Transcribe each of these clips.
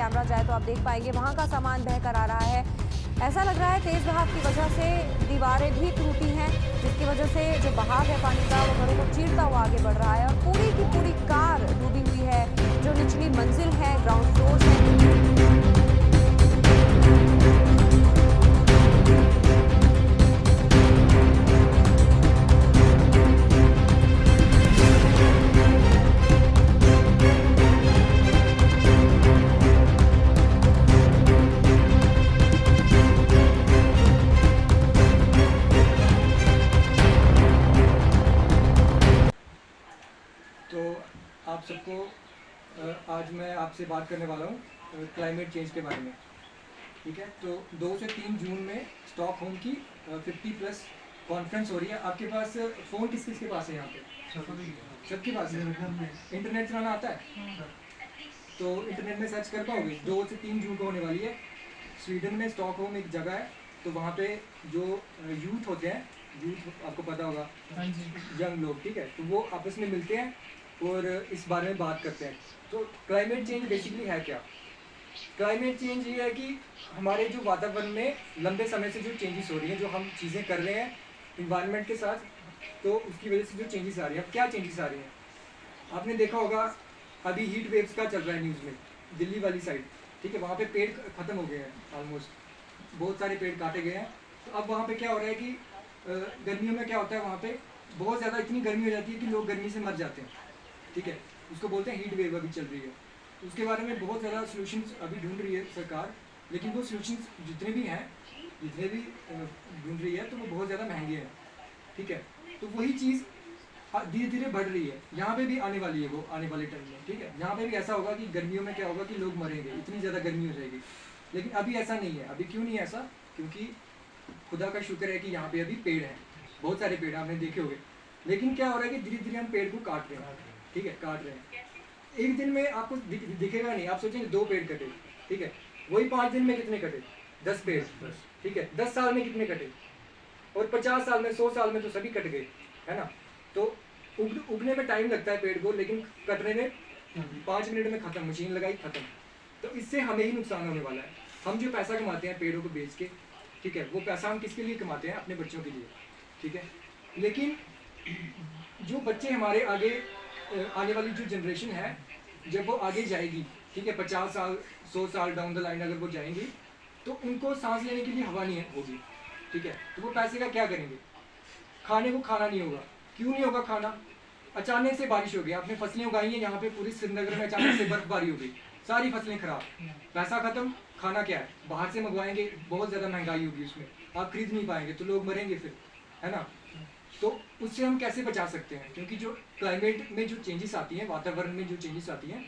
Camera जाए तो आप देख पाएंगे वहाँ का सामान बह कर आ रहा है। ऐसा लग रहा है तेज बहाव की वजह से दीवारें भी टूटी हैं, जिसकी वजह से जो बहाव है पानी का वो घरों को चीरता हुआ आगे बढ़ रहा है और पूरी की पूरी कार डूबी हुई है। जो निचली मंजिल है, ग्राउंड फ्लोर है, तो आप सबको आज मैं आपसे बात करने वाला हूँ क्लाइमेट चेंज के बारे में। ठीक है, तो 2 से 3 जून में स्टॉकहोम की 50+ कॉन्फ्रेंस हो रही है। आपके पास फ़ोन किस किस के पास है यहाँ पे? सबके पास है। इंटरनेट चलाना आता है? तो इंटरनेट में सर्च कर पाओगे। 2 से 3 जून को होने वाली है। स्वीडन में स्टॉकहोम एक जगह है, तो वहाँ पे जो यूथ होते हैं, यूथ आपको पता होगा, यंग लोग, ठीक है, तो वो आपस में मिलते हैं और इस बारे में बात करते हैं। तो क्लाइमेट चेंज बेसिकली है क्या? क्लाइमेट चेंज ये है कि हमारे जो वातावरण में लंबे समय से जो चेंजेस हो रही हैं, जो हम चीज़ें कर रहे हैं इन्वायरमेंट के साथ, तो उसकी वजह से जो चेंजेस आ रही हैं। अब क्या चेंजेस आ रही हैं? आपने देखा होगा अभी हीट वेव्स का चल रहा है न्यूज़ में, दिल्ली वाली साइड, ठीक है, वहाँ पे पेड़ ख़त्म हो गए हैं, ऑलमोस्ट बहुत सारे पेड़ काटे गए हैं। तो अब वहाँ पे क्या हो रहा है कि गर्मियों में क्या होता है, वहाँ पे बहुत ज़्यादा इतनी गर्मी हो जाती है कि लोग गर्मी से मर जाते हैं। ठीक है, उसको बोलते हैं हीट वेव अभी चल रही है। उसके बारे में बहुत ज़्यादा सॉल्यूशंस अभी ढूंढ रही है सरकार, लेकिन वो सॉल्यूशंस जितने भी ढूंढ रही है तो वो बहुत ज़्यादा महंगे हैं। ठीक है, तो वही चीज़ धीरे धीरे बढ़ रही है। यहाँ पे भी आने वाली है वो, आने वाले टाइम में। ठीक है, यहाँ पे भी ऐसा होगा कि गर्मियों में क्या होगा कि लोग मरेंगे, इतनी ज़्यादा गर्मी हो जाएगी। लेकिन अभी ऐसा नहीं है। अभी क्यों नहीं है ऐसा? क्योंकि खुदा का शुक्र है कि यहाँ पे अभी पेड़ हैं, बहुत सारे पेड़ आपने देखे होंगे। लेकिन क्या हो रहा है कि धीरे धीरे हम पेड़ को काट रहे हैं। ठीक है, काट रहे हैं। एक दिन में आपको दिखेगा नहीं, आप सोचेंगे 2 पेड़ कटे, ठीक है, वही 5 दिन में कितने कटे? 10 पेड़। ठीक है, 10 साल में कितने कटे? और 50 साल में, 100 साल में तो सभी कट गए, है ना। तो उगने में टाइम लगता है पेड़ को, लेकिन कटने में 5 मिनट में खत्म, मशीन लगाई खत्म। तो इससे हमें ही नुकसान होने वाला है। हम जो पैसा कमाते हैं पेड़ों को बेच के, ठीक है, वो पैसा हम किसके लिए कमाते हैं? अपने बच्चों के लिए। ठीक है, लेकिन जो बच्चे हमारे आगे, आने वाली जो जनरेशन है, जब वो आगे जाएगी, ठीक है, 50 साल 100 साल डाउन द लाइन अगर वो जाएंगी, तो उनको सांस लेने के लिए हवा नहीं होगी। ठीक है, तो वो पैसे का क्या करेंगे? खाने को खाना नहीं होगा। क्यों नहीं होगा खाना? अचानक से बारिश हो गई, आपने फसलें उगाई हैं, यहाँ पे पूरी श्रीनगर में अचानक से बर्फबारी हो गई, सारी फसलें खराब, पैसा खत्म। खाना क्या है? बाहर से मंगवाएंगे, बहुत ज़्यादा महंगाई होगी उसमें, आप खरीद नहीं पाएंगे, तो लोग मरेंगे फिर, है ना। तो उससे हम कैसे बचा सकते हैं? क्योंकि जो क्लाइमेट में जो चेंजेस आती हैं, वातावरण में जो चेंजेस आती हैं,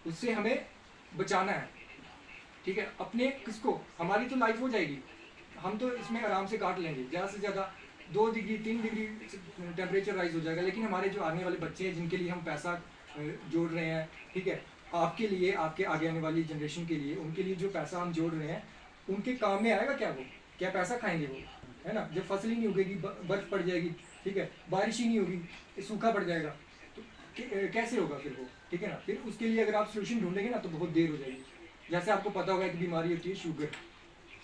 उससे हमें बचाना है। ठीक है, अपने किसको, हमारी तो लाइफ हो जाएगी, हम तो इसमें आराम से काट लेंगे, ज़्यादा से ज़्यादा 2 डिग्री 3 डिग्री टेम्परेचर राइज हो जाएगा। लेकिन हमारे जो आने वाले बच्चे हैं, जिनके लिए हम पैसा जोड़ रहे हैं, ठीक है, आपके लिए, आपके आगे आने वाली जनरेशन के लिए, उनके लिए जो पैसा हम जोड़ रहे हैं, उनके काम में आएगा क्या? वो क्या पैसा खाएंगे वो, है ना। जब फसल ही नहीं उगेगी, बर्फ़ पड़ जाएगी, ठीक है, बारिश ही नहीं होगी, सूखा पड़ जाएगा, तो कैसे होगा फिर वो? ठीक है ना। फिर उसके लिए अगर आप सोल्यूशन ढूंढेंगे ना, तो बहुत देर हो जाएगी। जैसे आपको पता होगा एक बीमारी होती है शुगर,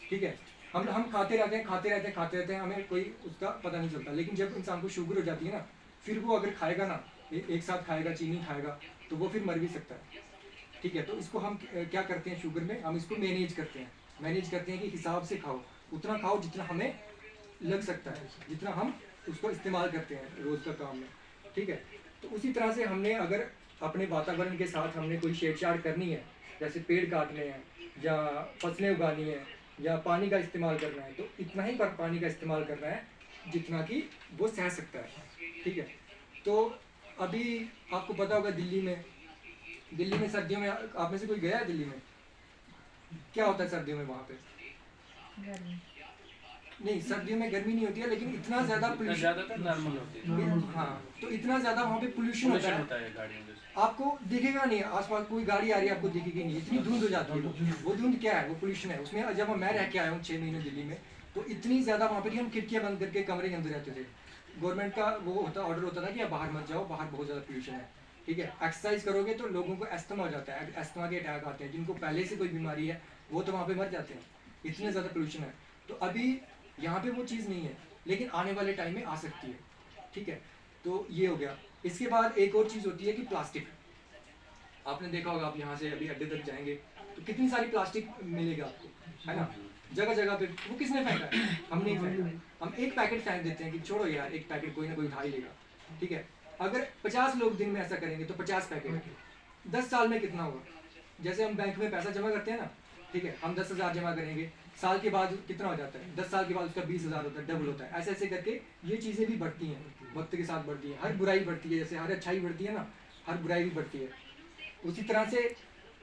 ठीक है, हम खाते रहते हैं, हमें कोई उसका पता नहीं चलता। लेकिन जब इंसान को शुगर हो जाती है ना, फिर वो अगर खाएगा ना, एक साथ खाएगा, चीनी खाएगा, तो वो फिर मर भी सकता है। ठीक है, तो इसको हम क्या करते हैं शुगर में? हम इसको मैनेज करते हैं कि हिसाब से खाओ, उतना खाओ जितना हमें लग सकता है, जितना हम उसको इस्तेमाल करते हैं रोज़ का काम में। ठीक है, तो उसी तरह से हमने अगर अपने वातावरण के साथ हमने कोई छेड़छाड़ करनी है, जैसे पेड़ काटने हैं या फसलें उगानी है या पानी का इस्तेमाल करना है, तो इतना ही पानी का इस्तेमाल करना है जितना कि वो सह सकता है। ठीक है, तो अभी आपको पता होगा दिल्ली में सर्दियों में, आप में से कोई गया है दिल्ली में? क्या होता है सर्दियों में वहाँ पे? नहीं, सर्दियों में गर्मी नहीं होती है, लेकिन इतना ज़्यादा पोल्यूशन, नॉर्मल होती है। हाँ, तो इतना ज़्यादा वहाँ पे पोल्यूशन होता है, गाड़ियों में। आपको दिखेगा नहीं, आसपास कोई गाड़ी आ रही है आपको दिखेगी नहीं, इतनी धुंध हो जाती है। वो धुंध क्या है? वो पोल्यूशन है। उसमें जब मैं रह के आया हूँ 6 महीने दिल्ली में, तो इतनी ज़्यादा वहाँ पे हम खिड़कियाँ बंद करके कमरे के अंदर रहते थे। गवर्नमेंट का वो होता, ऑर्डर होता था कि आप बाहर मत जाओ, बाहर बहुत ज़्यादा पोल्यूशन है। ठीक है। एक्सरसाइज करोगे तो लोगों को एस्थमा हो जाता है, एस्थमा के अटैक आते हैं, जिनको पहले से कोई बीमारी है वो तो वहाँ पे मर जाते हैं, इतने ज़्यादा पोल्यूशन है। तो अभी यहाँ पे वो चीज़ नहीं है, लेकिन आने वाले टाइम में आ सकती है, ठीक है। तो ये हो गया। इसके बाद एक और चीज़ होती है कि प्लास्टिक। आपने देखा होगा, आप यहाँ से अभी अड्डे तक जाएंगे तो कितनी सारी प्लास्टिक मिलेगा आपको, है ना, जगह जगह पे। वो किसने फेंका है? हमने ही फेंका। हम एक पैकेट फेंक देते हैं कि छोड़ो यार, एक पैकेट कोई ना कोई उठा ही लेगा, ठीक है। अगर 50 लोग दिन में ऐसा करेंगे तो 50 पैकेट, 10 साल में कितना होगा? जैसे हम बैंक में पैसा जमा करते हैं ना, ठीक है, हम 10,000 जमा करेंगे, साल के बाद कितना हो जाता है? 10 साल के बाद उसका 20,000 होता है, डबल होता है। ऐसे ऐसे करके ये चीज़ें भी बढ़ती हैं, वक्त के साथ बढ़ती हैं। हर बुराई बढ़ती है, जैसे हर अच्छाई बढ़ती है ना, हर बुराई भी बढ़ती है। उसी तरह से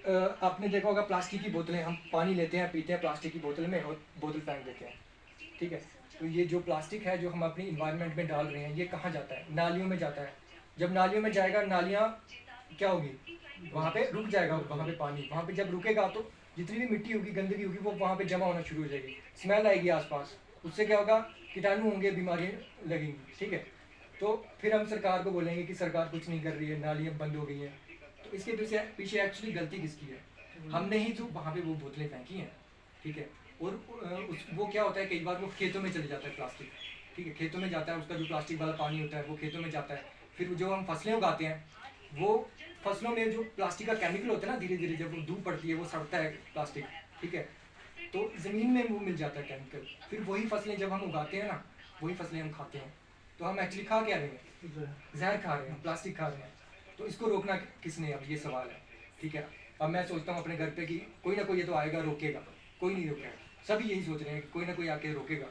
आपने देखा होगा, प्लास्टिक की बोतलें, हम पानी लेते हैं, पीते हैं प्लास्टिक की बोतल में और बोतल फेंक देते हैं, ठीक है। तो ये जो प्लास्टिक है जो हम अपनी इन्वायरमेंट में डाल रहे हैं, ये कहाँ जाता है? नालियों में जाता है। जब नालियों में जाएगा, नालियाँ क्या होगी? वहाँ पे रुक जाएगा, वहाँ पे पानी, वहाँ पे जब रुकेगा तो जितनी भी मिट्टी होगी, गंदगी होगी, वो वहाँ पे जमा होना शुरू हो जाएगी, स्मेल आएगी आसपास। उससे क्या होगा? कीटाणु होंगे, बीमारियाँ लगेंगी, ठीक है। तो फिर हम सरकार को बोलेंगे कि सरकार कुछ नहीं कर रही है, नालियाँ बंद हो गई हैं। तो इसके पीछे एक्चुअली गलती किसकी है? हमने ही तो वहाँ पे वो बोतलें फेंकी हैं, ठीक है। और वो क्या होता है, कई बार वो खेतों में चले जाता है प्लास्टिक, ठीक है, खेतों में जाता है, उसका जो प्लास्टिक वाला पानी होता है वो खेतों में जाता है। फिर जो हम फसलें उगाते हैं, वो फसलों में जो प्लास्टिक का केमिकल होता है ना, धीरे धीरे जब वो धूप पड़ती है वो सड़ता है प्लास्टिक, ठीक है। तो ज़मीन में वो मिल जाता है केमिकल। फिर वही फसलें जब हम उगाते हैं ना, वही फसलें हम खाते हैं, तो हम एक्चुअली खा क्या रहे हैं? जहर खा रहे हैं, प्लास्टिक खा रहे हैं। तो इसको रोकना किसने? अब ये सवाल है, ठीक है। अब मैं सोचता हूँ अपने घर पे कि कोई ना कोई ये तो आएगा, रोकेगा। कोई नहीं रोकेगा, सभी यही सोच रहे हैं कि कोई ना कोई आके रोकेगा।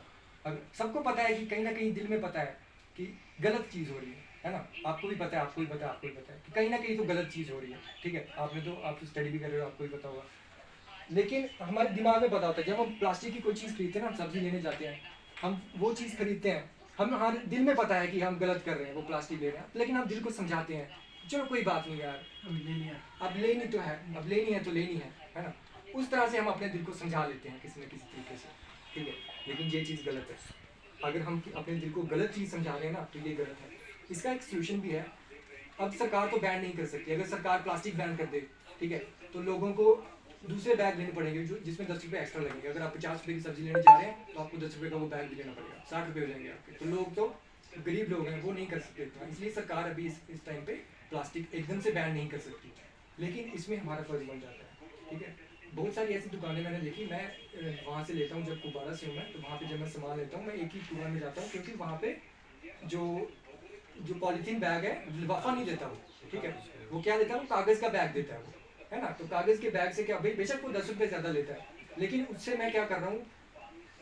अब सबको पता है कि कहीं ना कहीं दिल में पता है कि गलत चीज़ हो रही है ना। आपको भी पता है, आपको भी पता है, आपको भी पता है कि कहीं ना कहीं तो गलत चीज़ हो रही है, ठीक है। आपने तो, आप स्टडी भी कर रहे हो, आपको भी पता होगा। लेकिन हमारे दिमाग में पता होता है, जब हम प्लास्टिक की कोई चीज़ खरीदते हैं ना, हम सब्जी लेने जाते हैं, हम वो चीज़ खरीदते हैं, हम हमारे दिल में पता है कि हम गलत कर रहे हैं, वो प्लास्टिक ले रहे हैं, लेकिन हम दिल को समझाते हैं, चलो कोई बात नहीं यार, अब लेनी तो है, अब लेनी है तो लेनी है ना। उस तरह से हम अपने दिल को समझा लेते हैं किसी न किसी तरीके से, ठीक है। लेकिन ये चीज़ गलत है। अगर हम अपने दिल को गलत चीज़ समझा रहे हैं ना, तो ये गलत है। इसका एक सोल्यूशन भी है। अब सरकार तो बैन नहीं कर सकती। अगर सरकार प्लास्टिक बैन कर दे, ठीक है, तो लोगों को दूसरे बैग लेने पड़ेंगे जो जिसमें 10 रुपये एक्स्ट्रा लगेंगे। अगर आप 50 रुपये की सब्जी लेने जा रहे हैं तो आपको 10 रुपये का वो बैग भी लेना पड़ेगा, 60 रुपये हो जाएंगे आपके। तो लोग तो गरीब लोग हैं, वो नहीं कर सकते इतना। इसलिए सरकार अभी इस टाइम पे प्लास्टिक एकदम से बैन नहीं कर सकती, लेकिन इसमें हमारा फर्ज बन जाता है, ठीक है। बहुत सारी ऐसी दुकानें मैंने देखी, मैं वहाँ से लेता हूँ, जब कुबारा से हूँ मैं, तो वहाँ पे जब मैं सामान लेता हूँ, मैं एक ही दुकान में जाता हूँ, क्योंकि वहाँ पे जो पॉलीथीन बैग है लिफाफा नहीं देता वो, ठीक है। वो क्या देता है? वो कागज़ का बैग देता है वो, है ना। तो कागज़ के बैग से क्या भाई, बेशक वो 10 रुपये ज़्यादा लेता है, लेकिन उससे मैं क्या कर रहा हूँ,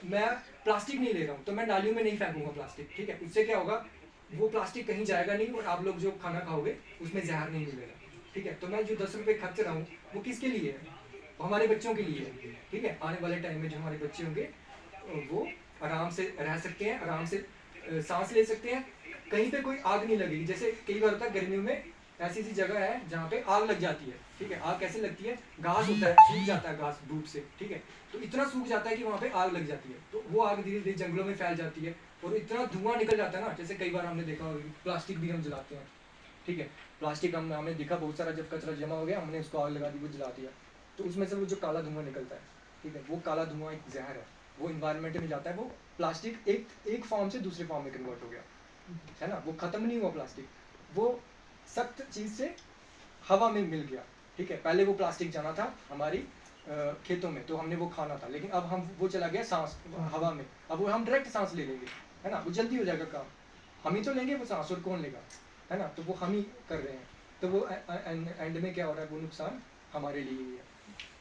मैं प्लास्टिक नहीं ले रहा हूँ, तो मैं नालियों में नहीं फेंकूंगा प्लास्टिक, ठीक है। उससे क्या होगा, वो प्लास्टिक कहीं जाएगा नहीं और आप लोग जो खाना खाओगे उसमें जहर नहीं मिलेगा, ठीक है। तो मैं जो 10 रुपये खर्च रहा हूँ वो किसके लिए है? हमारे बच्चों के लिए है, ठीक है। आने वाले टाइम में जो हमारे बच्चे होंगे वो आराम से रह सकते हैं, आराम से सांस ले सकते हैं, कहीं पे कोई आग नहीं लगेगी। जैसे कई बार होता है गर्मियों में ऐसी ऐसी जगह है जहाँ पे आग लग जाती है, ठीक है। आग कैसे लगती है? घास होता है, सूख जाता है घास धूप से, ठीक है। तो इतना सूख जाता है कि वहाँ पे आग लग जाती है, तो वो आग धीरे धीरे जंगलों में फैल जाती है और इतना धुआं निकल जाता है ना। जैसे कई बार हमने देखा प्लास्टिक भी हम जलाते हैं, ठीक है। प्लास्टिक हमने देखा बहुत सारा, जब कचरा जमा हो गया हमने उसको आग लगा दी, वो जला दिया, तो उसमें से वो जो काला धुआं निकलता है, ठीक है, वो काला धुआं एक जहर है, वो इन्वायरमेंट में जाता है। वो प्लास्टिक एक फॉर्म से दूसरे फॉर्म में कन्वर्ट हो गया, है ना। वो ख़त्म नहीं हुआ प्लास्टिक, वो सख्त चीज़ से हवा में मिल गया, ठीक है। पहले वो प्लास्टिक जाना था हमारी खेतों में, तो हमने वो खाना था, लेकिन अब हम वो चला गया सांस हवा में। अब वो हम डायरेक्ट सांस ले लेंगे, है ना, वो जल्दी हो जाएगा काम, हम ही तो लेंगे वो सांस, और कौन लेगा, है ना। तो वो हम ही कर रहे हैं, तो वो एंड में क्या हो रहा है, वो नुकसान हमारे लिए ही है।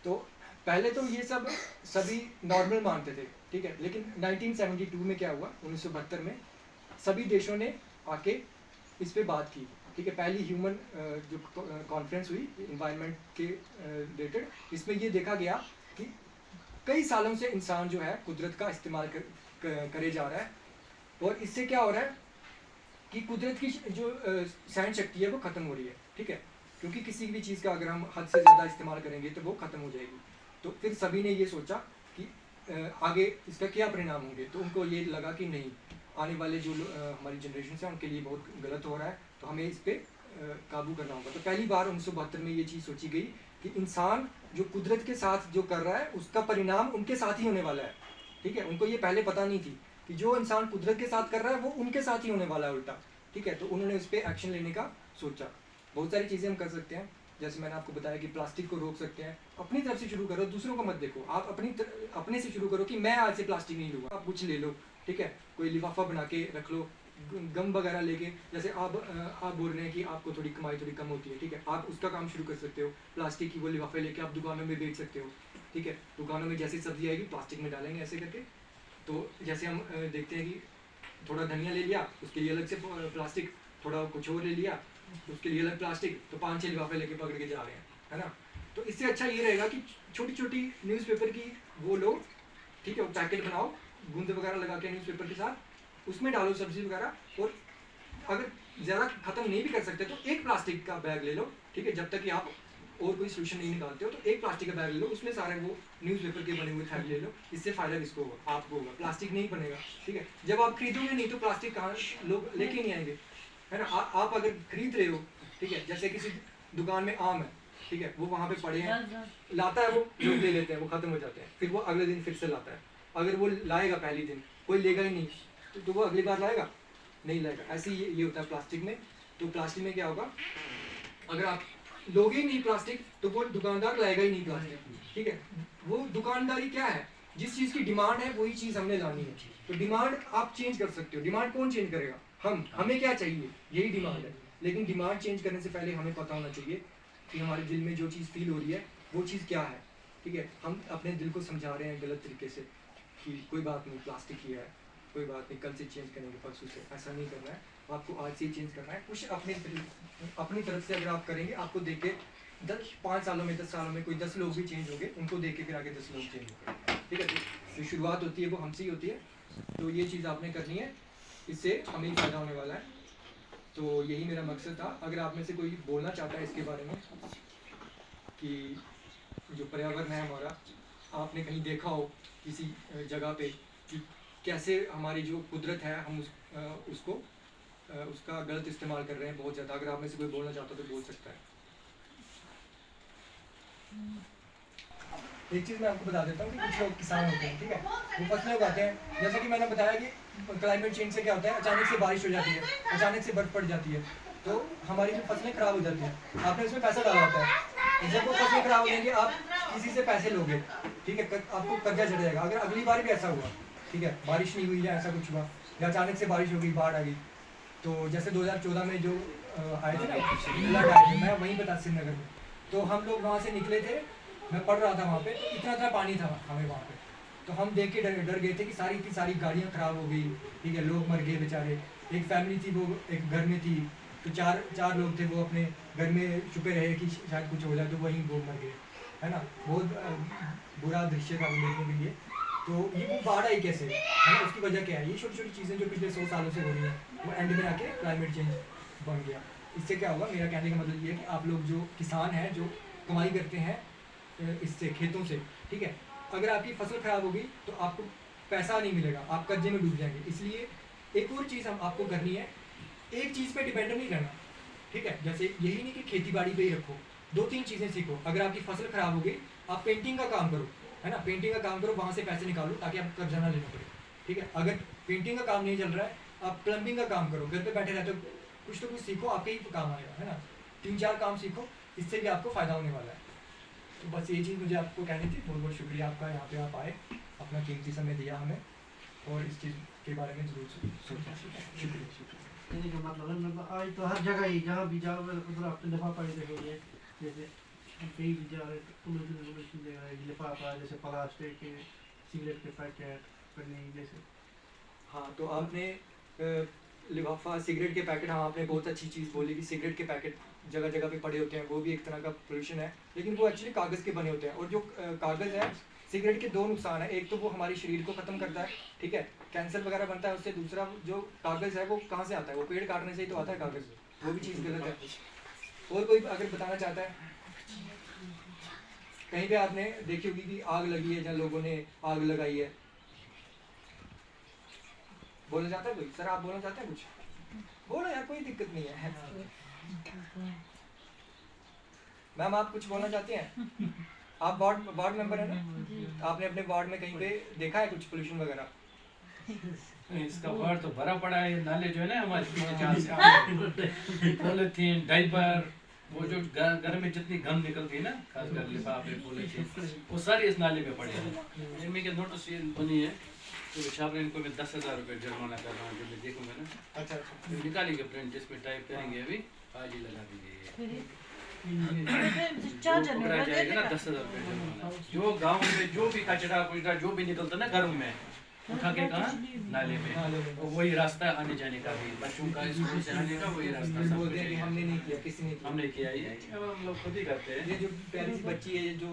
तो पहले तो ये सब सभी नॉर्मल मानते थे, ठीक है, लेकिन 1972 में क्या हुआ, 1972 में सभी देशों ने आके इस पे बात की, ठीक है। पहली ह्यूमन जो कॉन्फ्रेंस हुई इन्वायरमेंट के रिलेटेड, इसमें ये देखा गया कि कई सालों से इंसान जो है कुदरत का इस्तेमाल करे जा रहा है, और इससे क्या हो रहा है कि कुदरत की जो सहन शक्ति है वो ख़त्म हो रही है, ठीक है। क्योंकि किसी भी चीज़ का अगर हम हद से ज़्यादा इस्तेमाल करेंगे तो वो ख़त्म हो जाएगी। तो फिर सभी ने ये सोचा कि आगे इसका क्या परिणाम होंगे, तो उनको ये लगा कि नहीं, आने वाले जो हमारी जनरेशन है उनके लिए बहुत गलत हो रहा है, तो हमें इस पर काबू करना होगा। तो पहली बार 1972 में ये चीज़ सोची गई कि इंसान जो कुदरत के साथ जो कर रहा है उसका परिणाम उनके साथ ही होने वाला है, ठीक है। उनको ये पहले पता नहीं थी कि जो इंसान कुदरत के साथ कर रहा है वो उनके साथ ही होने वाला है उल्टा, ठीक है। तो उन्होंने उस पर एक्शन लेने का सोचा। बहुत सारी चीज़ें हम कर सकते हैं, जैसे मैंने आपको बताया कि प्लास्टिक को रोक सकते हैं। अपनी तरफ से शुरू करो, दूसरों को मत देखो। आप अपने से शुरू करो कि मैं आज से प्लास्टिक नहीं लूँगा। आप कुछ ले लो, ठीक है, कोई लिफाफा बना के रख लो, गम वगैरह लेके। जैसे आप बोल रहे हैं कि आपको थोड़ी कमाई थोड़ी कम होती है, ठीक है, आप उसका काम शुरू कर सकते हो। प्लास्टिक की वो लिफाफे लेके आप दुकानों में बेच सकते हो, ठीक है। दुकानों में जैसे सब्जी आएगी प्लास्टिक में डालेंगे ऐसे करके। तो जैसे हम देखते हैं कि थोड़ा धनिया ले लिया, उसके लिए अलग से प्लास्टिक, थोड़ा कुछ और ले लिया, उसके लिए अलग प्लास्टिक, तो 5-6 लिफाफे लेके पकड़ के जा रहे हैं, है ना। तो इससे अच्छा ये रहेगा कि छोटी छोटी न्यूज़पेपर की वो लो, ठीक है, वो पैकेट बनाओ गूंद वगैरह लगा के न्यूज़पेपर के साथ, उसमें डालो सब्जी वगैरह। और अगर ज़्यादा ख़त्म नहीं भी कर सकते तो एक प्लास्टिक का बैग ले लो, ठीक है, जब तक कि आप और कोई सोल्यूशन नहीं निकालते हो। तो एक प्लास्टिक का बैग ले लो, उसमें सारे वो न्यूज़पेपर के बने हुए थैले ले लो। इससे फ़ायदा किसको होगा? आपको होगा। प्लास्टिक नहीं बनेगा, ठीक है। जब आप खरीदोगे नहीं तो प्लास्टिक कहाँ लोग लेके नहीं आएंगे, है ना। आप अगर खरीद रहे हो, ठीक है, जैसे किसी दुकान में आम है, ठीक है, वो वहाँ पे पड़े हैं, लाता है, वो लोग ले लेते हैं, वो ख़त्म हो जाते हैं, फिर वो अगले दिन फिर से लाता है। अगर वो लाएगा पहले दिन, कोई लेगा ही नहीं, तो वो अगली बार लाएगा नहीं लाएगा। ऐसे ही ये होता है प्लास्टिक में। तो प्लास्टिक में क्या होगा, अगर आप लोगे ही नहीं प्लास्टिक तो वो दुकानदार लाएगा ही नहीं प्लास्टिक, ठीक है। वो दुकानदारी क्या है, जिस चीज़ की डिमांड है वही चीज़ हमने लानी है। तो डिमांड आप चेंज कर सकते हो। डिमांड कौन चेंज करेगा? हमें क्या चाहिए, यही डिमांड है। लेकिन डिमांड चेंज करने से पहले हमें पता होना चाहिए कि हमारे दिल में जो चीज़ फील हो रही है वो चीज़ क्या है, ठीक है। हम अपने दिल को समझा रहे हैं गलत तरीके से कि कोई बात नहीं, प्लास्टिक ही है, कोई बात नहीं, कल से चेंज करेंगे, परसों से। ऐसा नहीं करना है, आपको आज से ही चेंज करना है। कुछ अपनी तरफ से अगर आप करेंगे, आपको देख के 5 सालों में 10 सालों में कोई 10 लोग भी चेंज होंगे, उनको देख के फिर आगे 10 लोग चेंज होंगे, ठीक है। तो शुरुआत होती है वो हमसे ही होती है। तो ये चीज़ आपने करनी है, इससे हमें ही फ़ायदा होने वाला है। तो यही मेरा मकसद था। अगर आप में से कोई बोलना चाहता है इसके बारे में कि जो पर्यावरण है हमारा, आपने कहीं देखा हो किसी जगह पे कि कैसे हमारी जो कुदरत है हम उसका गलत इस्तेमाल कर रहे हैं बहुत ज़्यादा। अगर आप में से कोई बोलना चाहता है तो बोल सकता है। एक चीज़ मैं आपको बता देता हूँ कि कुछ लोग किसान होते हैं, ठीक है, वो फसलें उगाते हैं। जैसे कि मैंने बताया कि क्लाइमेट चेंज से क्या होता है, अचानक से बारिश हो जाती है, अचानक से बर्फ़ पड़ जाती है, तो हमारी जो फसलें ख़राब हो जाती हैं। आपने उसमें पैसा डाला होता है, जब वो फसलें ख़राब हो जाएंगी आप किसी से पैसे लोगे, ठीक है, आपको कर्जा चढ़ जाएगा। अगर अगली बार भी ऐसा हुआ, ठीक है, बारिश नहीं हुई या ऐसा कुछ हुआ या अचानक से बारिश हो गई, बाढ़ आ गई, तो जैसे 2014 में जो आए थे ना फ्लड आए थे, मैं वहीं पे था श्रीनगर में। तो हम लोग वहाँ से निकले थे, मैं पढ़ रहा था वहाँ पे, तो इतना पानी था हमें वहाँ पे। तो हम देख के डर गए थे कि सारी की सारी गाड़ियाँ ख़राब हो गई, ठीक है, लोग मर गए बेचारे। एक फैमिली थी, वो एक घर में थी, तो चार लोग थे, वो अपने घर में छुपे रहे कि शायद कुछ हो जाए, तो वहीं वो मर गए, है ना। बहुत बुरा दृश्य था वो देखने के लिए। तो ये वो बाढ़ आई कैसे, है ना, उसकी वजह क्या है? ये छोटी छोटी चीज़ें जो पिछले 100 सालों से हो रही हैं, वो एंड में आके क्लाइमेट चेंज बन गया। इससे क्या होगा, मेरा कहने का मतलब ये है कि आप लोग जो किसान हैं, जो कमाई करते हैं इससे, खेतों से, ठीक है, अगर आपकी फसल ख़राब होगी तो आपको पैसा नहीं मिलेगा, आप कर्जे में डूब जाएंगे। इसलिए एक और चीज़ हम आपको करनी है, एक चीज़ पे डिपेंड नहीं रहना, ठीक है। जैसे यही नहीं कि खेती बाड़ी पे ही रखो, 2-3 चीज़ें सीखो। अगर आपकी फसल ख़राब हो गई, आप पेंटिंग का काम करो, है ना, पेंटिंग का काम करो, वहाँ से पैसे निकालो ताकि आप कर्जा ना लेना पड़े, ठीक है। अगर पेंटिंग का काम नहीं चल रहा है, आप प्लम्बिंग का काम करो, घर पे बैठे रहते हो, कुछ तो कुछ सीखो, आपके ही काम आएगा, है ना। 3-4 काम सीखो, इससे भी आपको फ़ायदा होने वाला है। तो बस ये चीज़ मुझे आपको कहनी थी। बहुत बहुत शुक्रिया आपका, यहाँ पे आप आए, अपना कीमती समय दिया हमें, और इस चीज़ के बारे में ज़रूर सोचा। शुक्रिया। कहने का मतलब है, मतलब आज तो हर जगह ही जहाँ भी जाओ उधर आपको लिफाफा ही देखोगे। जैसे हम कहीं भी जा रहे पोल्यूशन जगह है, लिफाफा, जैसे प्लास्टिक के, सिगरेट के पैकेट, पन्नी जैसे। हाँ, तो आपने लिफाफा, सिगरेट के पैकेट, हाँ आपने बहुत अच्छी चीज़ बोली कि सिगरेट के पैकेट जगह जगह पे पड़े होते हैं, वो भी एक तरह का पोल्यूशन है, लेकिन वो एक्चुअली कागज़ के बने होते हैं। और जो कागज़ है, सिगरेट के 2 नुकसान है। एक तो वो हमारे शरीर को ख़त्म करता है, ठीक है, कैंसर वगैरह बनता है उससे। दूसरा जो कागज़ है वो कहाँ से आता है? वो पेड़ काटने से ही तो आता है कागज़, वो भी चीज़ गलत है। और कोई अगर बताना चाहता है, कहीं पे आपने देखी होगी कि आग लगी है, जहाँ लोगों ने आग लगाई है, बोलना चाहता है कोई? सर आप बोलना चाहते हैं कुछ? बोलो यार, कोई दिक्कत नहीं है। मैम आप कुछ बोलना चाहते हैं? आप वार्ड मेंबर है ना? आपने अपने वार्ड में कहीं पे देखा है कुछ पोल्यूशन वगैरह? इसका वार्ड तो भरा पड़ा है, नाले जो है ना हमारे पीछे जहाँ से आते हैं, पॉलिथीन, डाइपर, वो जो घर में जितनी गंद निकलती है ना, खासकर लिफाफे, पॉलिथीन, वो सारी इस नाले में पड़े हैं। जिनमें के नोटिस बनी है तो छाप इनको मैं 10,000 रुपये जुर्माना कर रहा हूँ, जो मैं देखूंगा ना। अच्छा तो निकालेंगे प्रिंट, जिसमें टाइप करेंगे अभी, आज ही लगा देंगे ये। चार्जर पकड़ा जाएगा ना 10,000 रुपये जुर्माना। जो गाँव में जो भी कचरा कुचरा जो भी निकलता ना घरों में, उठा के कहा नाले में, तो वही रास्ता आने जाने का भी, बच्चों का स्कूल से आने का वही रास्ता सब बोलते हैं कि कुछ हमने नहीं किया, किसी ने किया। हमने किया ये, अब हम लोग खुद ही करते हैं। ये जो प्यारी सी बच्ची है, ये जो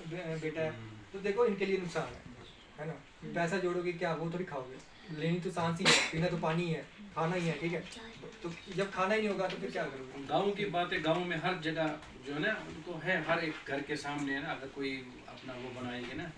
बेटा है, तो देखो इनके लिए नुकसान है ना? पैसा जोड़ोगे क्या, वो थोड़ी खाओगे, लेनी तो सांस ही है, पीना तो पानी ही है, खाना ही है, ठीक है? तो जब खाना ही नहीं होगा तो फिर क्या करोगे? गाँव की बात है, गाँव में हर जगह जो है ना उनको है, हर एक घर के सामने है ना, अगर कोई अपना वो बनाएंगे ना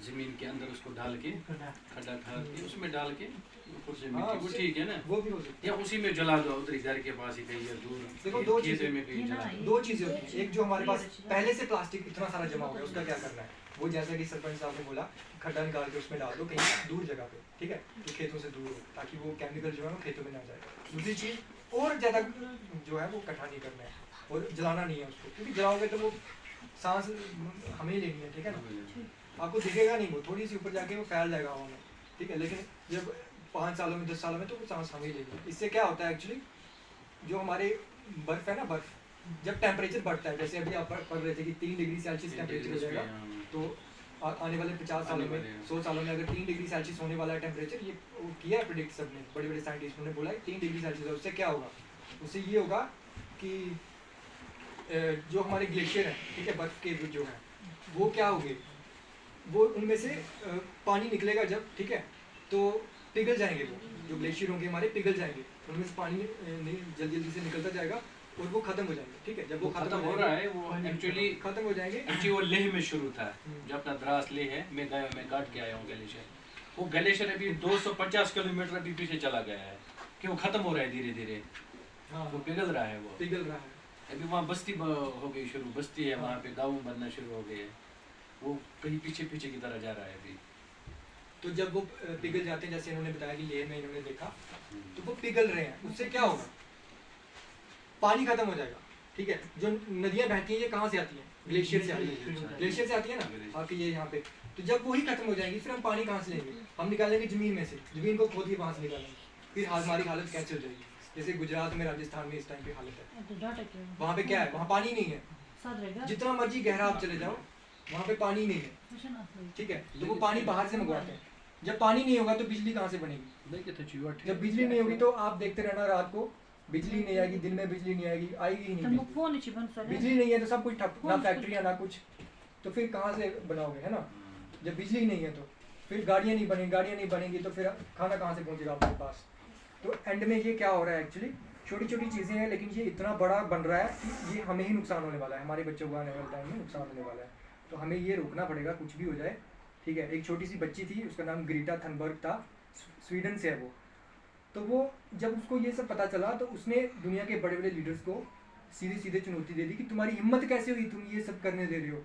जमीन के अंदर, उसको डाल के खड्डा खाद के उसमें डाल के ऊपर से मिट्टी, वो ठीक है ना? वो भी हो सकता या उसी में जला दो, उधर घर के पास ही कहीं या दूर, देखो, दो खेत चीजें- में कहीं जला है। दो। दो चीजें होती हैं, एक जो हमारे पास पहले से प्लास्टिक इतना सारा जमा हो गया, उसका क्या करना है? वो जैसा कि सरपंच साहब ने बोला, खड्डा निकाल के उसमें डाल दो कहीं दूर जगह पे, ठीक है? जो खेतों से दूर हो, ताकि वो केमिकल जो है वो खेतों में ना जाए। दूसरी चीज, और ज्यादा जो है वो इकट्ठा नहीं करना है और जलाना नहीं है उसको, क्योंकि जलाओगे तो वो सांस हमें ही लेनी है, ठीक है ना? आपको दिखेगा नहीं, वो थोड़ी सी ऊपर जाके वो फैल जाएगा हवा में, ठीक है? लेकिन जब 5 सालों में 10 सालों में तो वो सांस हमें ही लेनी है। इससे क्या होता है एक्चुअली, जो हमारे बर्फ है ना, बर्फ जब टेम्परेचर बढ़ता है, जैसे अभी आप पढ़ रहे थे कि 3 डिग्री सेल्सियस टेम्परेचर हो जाएगा, तो आने वाले 50 सालों में, 100 सालों में अगर 3 डिग्री सेल्सियस होने वाला है टेम्परेचर, ये वो किया है प्रिडिक्ट सबने, बड़े बड़े साइंटिस्टों ने बोला है 3 डिग्री सेल्सियस है। उससे क्या होगा? उससे ये होगा कि जो हमारे ग्लेशियर हैं, ठीक है, बर्फ के जो हैं, वो क्या होंगे, वो उनमें से पानी निकलेगा जब, ठीक है, तो पिघल जाएंगे, वो जो ग्लेशियर होंगे हमारे पिघल जाएंगे, उनमें से पानी जल्दी जल्दी से निकलता जाएगा और वो खत्म हो जाएंगे, ठीक है? जब वो खत्म हो रहा है, वो एक्चुअली खत्म हो जाएंगे, वो लेह में शुरू था, जो अपना द्रास लेह है, मैं गया, मैं काट के आया हूँ ग्लेशियर। वो ग्लेशियर अभी 250 किलोमीटर अभी पीछे चला गया है, कि वो खत्म हो रहा है धीरे धीरे, हाँ वो पिघल रहा है, वो पिघल रहा है। अभी वहाँ बस्ती हो गई शुरू, बस्ती है वहाँ पे, गाँव बनना शुरू हो गए हैं, वो कहीं पीछे पीछे की तरह जा रहा है अभी। तो जब वो पिघल जाते हैं, जैसे इन्होंने बताया कि लेह में इन्होंने देखा, तो वो पिघल रहे हैं, उससे क्या होगा? पानी खत्म हो जाएगा, ठीक है? जो नदियां बहती हैं ये कहाँ से आती हैं? ग्लेशियर से आती है, ग्लेशियर से आती है ना आपके ये यहाँ पे। तो जब वही खत्म हो जाएंगी, फिर हम पानी कहाँ से लेंगे? हम निकालेंगे जमीन में से, जमीन को खोद के वहाँ से निकालेंगे, फिर हमारी हालत कैसे हो जाएगी? जैसे गुजरात में, राजस्थान में इस टाइम पे हालत है, वहाँ पे क्या है? वहाँ पानी नहीं है, जितना मर्जी गहरा आप चले जाओ वहाँ पे पानी नहीं है, ठीक है? तो वो पानी बाहर से मंगवाते हैं। जब पानी नहीं होगा तो बिजली कहाँ से बनेगी? जब बिजली नहीं होगी तो आप देखते रहना, रात को बिजली नहीं आएगी, दिन में बिजली नहीं आएगी, आएगी ही नहीं बिजली। बिजली नहीं है तो सब कुछ ठप, ना फैक्ट्रियाँ ना कुछ, तो फिर कहाँ से बनाओगे, है ना? जब बिजली नहीं है तो फिर गाड़ियाँ नहीं बनेंगी तो फिर खाना कहाँ से पहुँचेगा आपके पास? तो एंड में ये क्या हो रहा है एक्चुअली, छोटी छोटी चीज़ें हैं, लेकिन ये इतना बड़ा बन रहा है कि ये हमें ही नुकसान होने वाला है, हमारे बच्चों को आने वाले टाइम में नुकसान होने वाला है। तो हमें ये रोकना पड़ेगा, कुछ भी हो जाए, ठीक है? एक छोटी सी बच्ची थी, उसका नाम ग्रीटा थनबर्ग था, स्वीडन से है वो। तो वो जब उसको ये सब पता चला तो उसने दुनिया के बड़े बड़े लीडर्स को सीधे सीधे चुनौती दे दी कि तुम्हारी हिम्मत कैसे हुई, तुम ये सब करने दे रहे हो,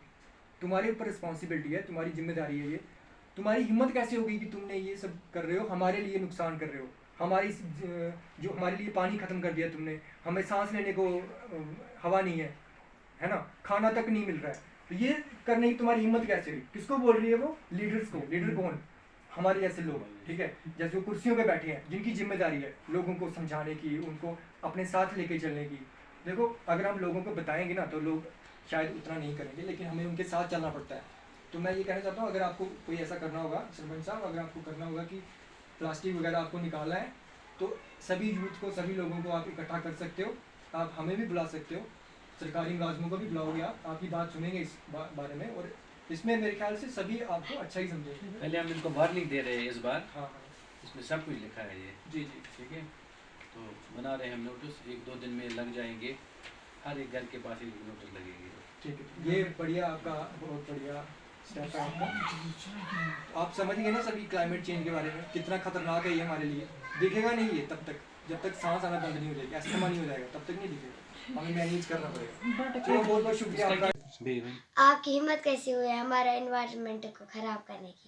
तुम्हारे ऊपर रिस्पॉन्सिबिलिटी है, तुम्हारी जिम्मेदारी है ये, तुम्हारी हिम्मत कैसे होगी कि तुमने ये सब कर रहे हो, हमारे लिए नुकसान कर रहे हो, हमारी जो हमारे लिए पानी ख़त्म कर दिया तुमने, हमें सांस लेने को हवा नहीं है ना, खाना तक नहीं मिल रहा है, तो ये करने की तुम्हारी हिम्मत कैसे हुई? किसको बोल रही है वो? लीडर्स को। लीडर कौन? हमारे जैसे लोग, ठीक है, जैसे वो कुर्सियों पे बैठे हैं, जिनकी जिम्मेदारी है लोगों को समझाने की, उनको अपने साथ लेके चलने की। देखो, अगर हम लोगों को बताएंगे ना तो लोग शायद उतना नहीं करेंगे, लेकिन हमें उनके साथ चलना पड़ता है। तो मैं ये कहना चाहता हूँ, अगर आपको कोई ऐसा करना होगा, सरपंच साहब, अगर आपको करना होगा कि प्लास्टिक वगैरह आपको निकालना है, तो सभी यूथ को, सभी लोगों को आप इकट्ठा कर सकते हो, आप हमें भी बुला सकते हो, सरकारी मुलाजमों को भी बुलाओगे, आप आपकी बात सुनेंगे इस बारे में, और इसमें मेरे ख्याल से सभी आपको अच्छा ही समझेंगे। पहले हम इनको वार्निंग दे रहे हैं इस बार, हाँ, इसमें सब कुछ लिखा है ये, जी, ठीक है? तो बना रहे हैं हम नोटिस, 1-2 दिन में लग जाएंगे, हर एक घर के पास एक नोटिस लगेगी। ठीक है, ये बढ़िया, आपका बहुत बढ़िया स्टेप है आपका। आप समझ गए ना सभी क्लाइमेट चेंज के बारे में, कितना खतरनाक है ये हमारे लिए। दिखेगा नहीं ये तब तक, जब तक सांस आना बंद नहीं हो जाएगी, अस्थमा नहीं हो जाएगा, तब तक नहीं दिखेगा। हमें मैनेज करना पड़ेगा। चलो बहुत बहुत शुक्रिया आपका। आपकी हिम्मत कैसी हुई है हमारा एनवायरनमेंट को खराब करने की?